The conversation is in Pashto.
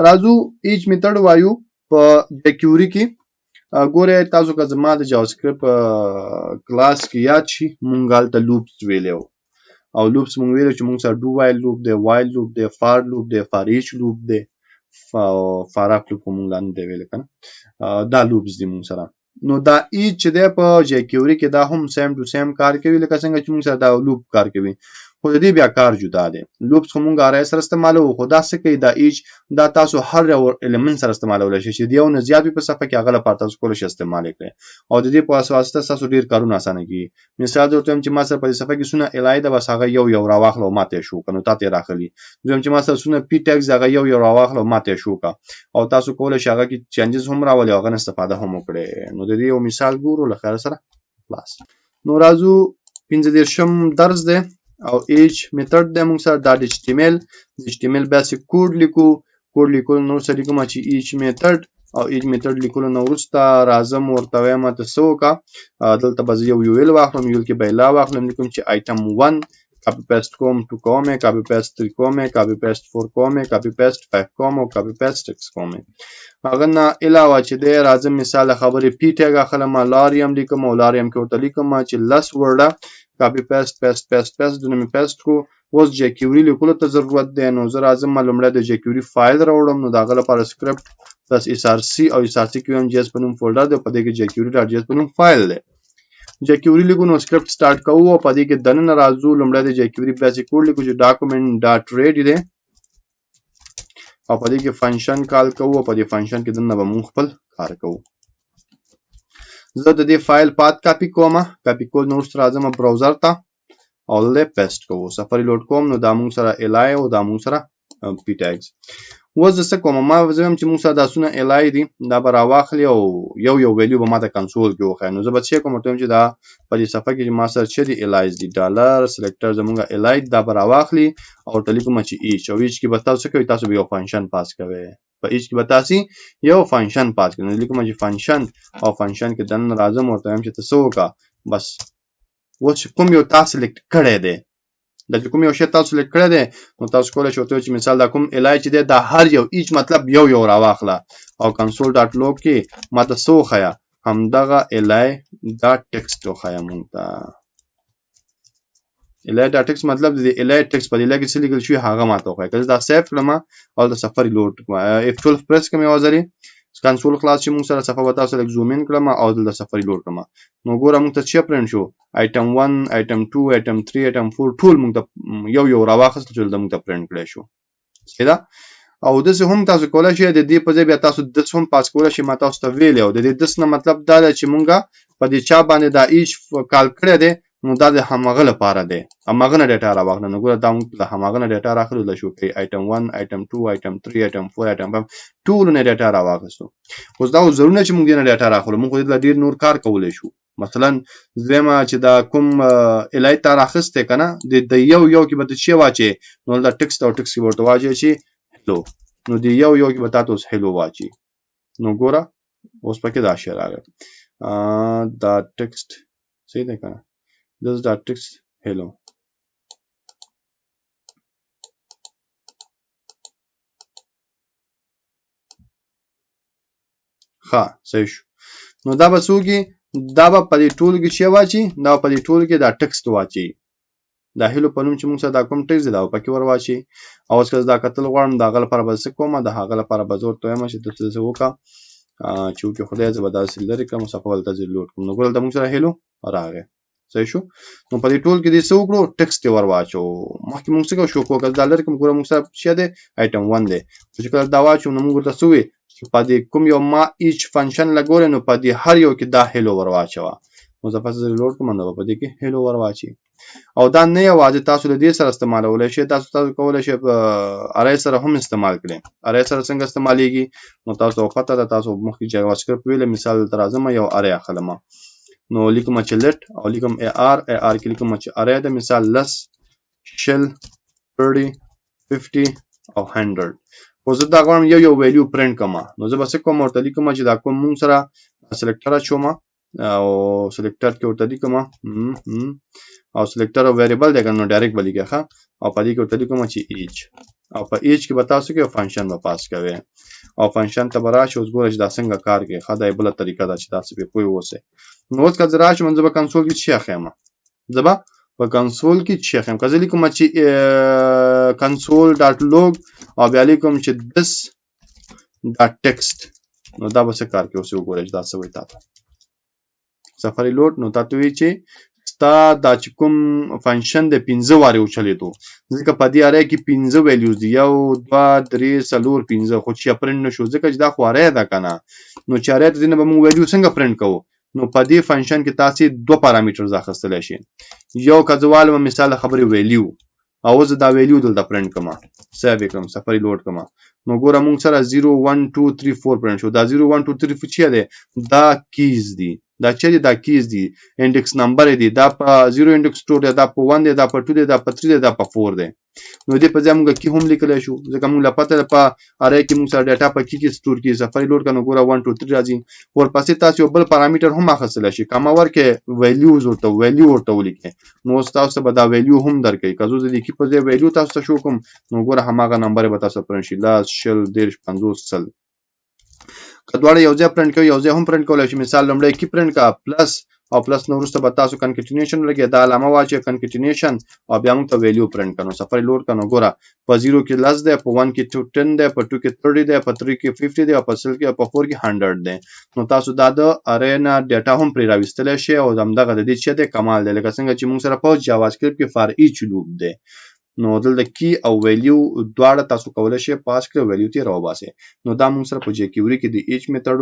راځو ایچ میثډ وایو په jQuery کې. ګوره تاسو که زما د جاواسکرپټ کلاس کې یاد شي مونږ هلته لوپس ویلی او لوپس مونږ ویلو چې مونږ سره ډو وایل لوپ دی، وایل لوپ دی، فار لوپ دی، فار ایچ لوپ دی، فار اف لوپ مونږ لا نه دی ویلی کنه. دا لوپس دي مونږ سره. نو دا ایچ چې دی په jQuery کې دا هم سیم ټو سیم کار کوي لکه څنګه چې مونږ سره دا لوپ کار کوي، خو د دې بیا کار جدا دی. لوپس خو مونږ ارای سره استعمالو، خو دا څه کوي دا ایچ دا تاسو هر یو الیمنت سره استعمالولی شئ چې د یو نه زیات وي په صفحه کې هغه لپاره تاسو کولی شئ استعمال یې کړئ او د دې په واسطه ستاسو ډېر کارونه اسانه کېږي. مثال زه ورته وایم چې ما سره په دې صفحه کې څونه الی ده بس هغه یو راواخله او ماته یې شو کړه نو تاته یې راښلي. زه وایم چې ما سره څونه پي ټیکس هغه یو راواخله او ماته یې شو کړه او تاسو کولی شئ هغه کې چینجز هم راولئ او هغه نه استفاده هم وکړئ. نو د دې یو مثال ګورو له خیر سره خلاص. نو راځو 15 درس دی او ایچ میثډ دی مونږ سره دا د HTML بیسیک کوډ لیکو. کوډ لیکلو نه وروسته لیکم چې ایچ میثډ او ایچ میثډ لیکلو نه وروسته راځم ورته وایم ته څه وکړه. دلته به زه یو UL واخلم، UL کې به لا واخلم، لیکم چې آیټم 1 کاپی پیسټ کوم، 2 کوم، کاپی پیسټ 3 کوم، کاپی پیسټ 4 کوم، کاپی پیسټ 5 کوم او کاپی پیسټ 6 کوم. هغه نه علاوه چې دی راځم مثال خبرې پی ټیګ اخلم، لاریم لیکم او لاریم کې ورته لیکم چې لس ورډه کاپی پیسټ دونه مې پیسټ کو. اوس jQuery لیکلو ته ضرورت دی نو زه راځم لومړی د jQuery فایل راوړم. نو د هغه لپاره سکرپټ پلس src او src کې هم js په نوم فولډر دی، په دې کې jQuery.js په نوم فایل دی. jQuery لیکو نو سکرپټ سٹارټ کوو او په دې کې دننه راځو لومړی د jQuery بیسیک کوډ لیکو چې document.ready دی او په دې کې فنکشن کال کوو او په دې فنکشن کې دننه به مونږ خپل کار کوو. زه د دې فایل پات کاپی کوم، کاپی کول نو وروسته راځم براوزر ته او دلته پیسټ کوو. سفاری لوډ کوم نو دا مونږ سره الی او دا مونږ سره پی ټیګز. اوس زه څه کوم، ما وایم چې مونږ سره دا څونه الی دي دا به راواخلي او یو ویلیو به ماته کنسول کې وښایي. نو زه به څه کوم ورته وایم چې دا په دې صفحه کې ما سره چې دي الیز دي ډالر سلیکټر زمونږ الی دا به راواخلي او ورته لیکم چې ایچ او ایچ کې به تاسو څه کوئ، تاسو به یو فنکشن پاس کوئ. په ایچ کې به تاسو یو فنکشن پاس کړئ. نو لیکم چې فنکشن او فنکشن کې دننه راځم ورته وایم چې ته څه وکړه بس اوس کوم یو تاسو سلیکټ کړی دی دا چې کوم یو شی تاسو سلیکټ کړی دی نو تاسو کولی شئ ورته چې مثال دا کوم الی چې دی دا هر یو ایچ مطلب یو راواخله او کنسول ډاټ لوګ کې ماته څه وښیه همدغه الی دا ټکسټ وښیه مونږ ته. الی دا ټکسټ مطلب د الی ټکسټ په دې لګي څه لیکل شوي هغه ماته وښیه. که زه دا سیف کړم او د سفر لوډ کړم F12 پریس کوم یو ځلې کنسول خلاص شي مونږ سره صفحه به تاسو لږ زوم ان کړم او دلته سفر لوډ کړم نو ګوره مونږ ته څه پرنټ شو آیټم 1 آیټم 2 آیټم 3 آیټم 4 ټول مونږ ته یو راواخیستل چې دلته مونږ ته پرنټ کړی شو. دا او داسې هم تاسو کولی شئ د دې په ځای بیا تاسو دس هم پاس کولی شئ. ما تاسو ته ویلی او د دې دس نه مطلب دا دی چې مونږ په دې چا باندې دا ایچ کال کړی دی نو دا د هماغه لپاره دی، هماغه نه ډیټا راواخله. نو ګوره دا موږ له هماغه نه ډیټا راخلو له شو کوي آیټم 1 آیټم 2 آیټم 3 آیټم 4 آیټم 5 ټول نه ډیټا راواخستو. اوس دا ضروري نه چې موږ نه ډیټا راخلو، موږ د ډیر نور کار کولای شو. مثلا زما چې دا کوم الی تا راخسته کنه د یو کې به څه واچي نو دا ټکسټ او ټکسټ ورته واچي چې هلو نو د یو کې به تاسو هلو واچي. نو ګوره اوس پکې دا شی راغی دا ټکسټ صحیح دی کنه this dot text hello. ها صحیح شو. نو دا به څوګي دا به په دې ټول کې شی واچي، دا په دې ټول کې دا ټکسټ واچي، دا هلو په نوم چې موږ سره دا کوم ټکسټ دا پکې ور واچي. او اوس که دا کتل غواړم دا غل لپاره به څه کوم، دا هغه لپاره به زور تویم چې تاسو وکړه چې وکړه خدای زه به دا سل لري کوم صفه ولته لوډ کوم. نو ګول دا موږ سره هلو راغی صحیح شو. نو په دې ټول کې دې څه وکړو ټکسټ ور واچو. مخکې موږ څه شو کو که ډالر کوم ګوره موږ سره څه دی آیټم 1 دی چې کله دا واچو نو موږ ورته سوې چې په دې کوم یو ما ایچ فنکشن لګول نو په دې هر یو کې دا هلو ور واچو. نو زه فاصله لوډ کوم نو په دې کې هلو ور واچي. او دا نه یوازې تاسو له دې سره استعمالولای شئ، تاسو کولای شئ ارای سره هم استعمال کړئ. ارای سره څنګه استعمالېږي نو تاسو پته ده، تاسو مخکې جاواسکرپټ ویل مثال تر اعظم یو ارای اخلم نو لیکم چې لټ او لیکم ar کې لیکم چې ارای د مثال لس شل 30 50 او 100. خو زه دا غواړم یو ویلیو پرنټ کما نو زه به څه کوم ورته لیکم چې دا کوم مونږ سره سلیکټر اچوم او سلیکټر کې ورته لیکم او سلیکټر او ویریبل دی کنه ډایرکټ بلیږي ښه او په دې کې ورته لیکم چې ایچ او په ایچ کې به تاسو کې فنکشن به پاس کوي او فنکشن ته به راشي. اوس ګوره چې دا څنګه کار کوي. ښه دا بله طریقه ده چې تاسو پرې پوه اوسئ. نو اوس که زه راشم زه به کنسول کې څه اخیم، زه به په کنسول کې څه اخیم. که زه لیکم چې کنسول ډاټ لوګ او بیا لیکم چې دس ډاټ ټکسټ، نو دا به څه کار کوي. اوس وګورئ چې دا څه وایي تاته سفاري لوډ. نو تاته وایي چې ستا دا چې کوم فنکشن د 15 وارې وچلېدو، ځکه په دې اره کې 15 ویلیوز دي، 1 2 3 4 15، خو چې پرنټ نشو ځکه چې دا خو اره ده کنه. نو چې اره دې نه به موږ ویلیو څنګه پرنټ کوو؟ نو په دې فنکشن کې تاسو دوه پارامټرز اخیستلی شئ. یو کځوالم مثال خبرې ویلیو، او زه دا ویلیو دلته پرنټ کوم، سیو کړم، سفاري لوډ کوم. نو ګوره موږ سره 0 1 2 3 4 پرنټ شو. دا 0 1 2 3 4 دی، دا کیز دي، دا چیرې دا کیز دي، انډکس نمبر دی، دا په 0 انډکس 2 دی، دا په 1 دی، دا په 2 دی، دا په 3 دی، دا په 4 دی. نو دې په ځای موږ کی هم لیکلی شو ځکه موږ لا پته په اره کې موږ سره ډاټا په کی کې سٹور کیږي. سفاري لوډ کنه ګوره 1 2 3 راځي. ورپسې تاسو یو بل پارامټر هم اخیستلی شئ، کما ورکې ویلیوز ورته ویلیو ورته ولیکئ. نو اوس تاسو به دا ویلیو هم درکوي. که زه د کی په ځای ویلیو تاسو ته شو کوم، نو ګوره هماغه نمبر به تاسو پرنټ شي، 10 20 30 50 100. که دواړه یو ځای پرنټ کوي، یو ځای هم پرنټ کولی شي. مثال لومړی کی پرنټ کا پلس او پلس نو وروسته به تاسو کنکټینیشن لګي، دا علامه واچي کنکټینیشن او بیا موږ ته ویلیو پرنټ کړو. سفاري لوډ کنو ګوره په 0 کې لس دی، په 1 کې 10 دی، په 2 کې 30 دی، په 3 کې 50 دی، او په 4 کې 100 دی. نو تاسو دا د ارینا ډاټا هم پرې راوستلی شئ او همدغه د دې چې دی کمال دی، لکه څنګه چې موږ سره په جاوا سکرپټ کې فار ایچ لوپ دی. نو دلته کی او ویلیو دواړه تاسو کولی شئ پاس کړئ، ویلیو ته راوباسئ. نو دا موږ سره په jQuery کې د ایچ میتھډ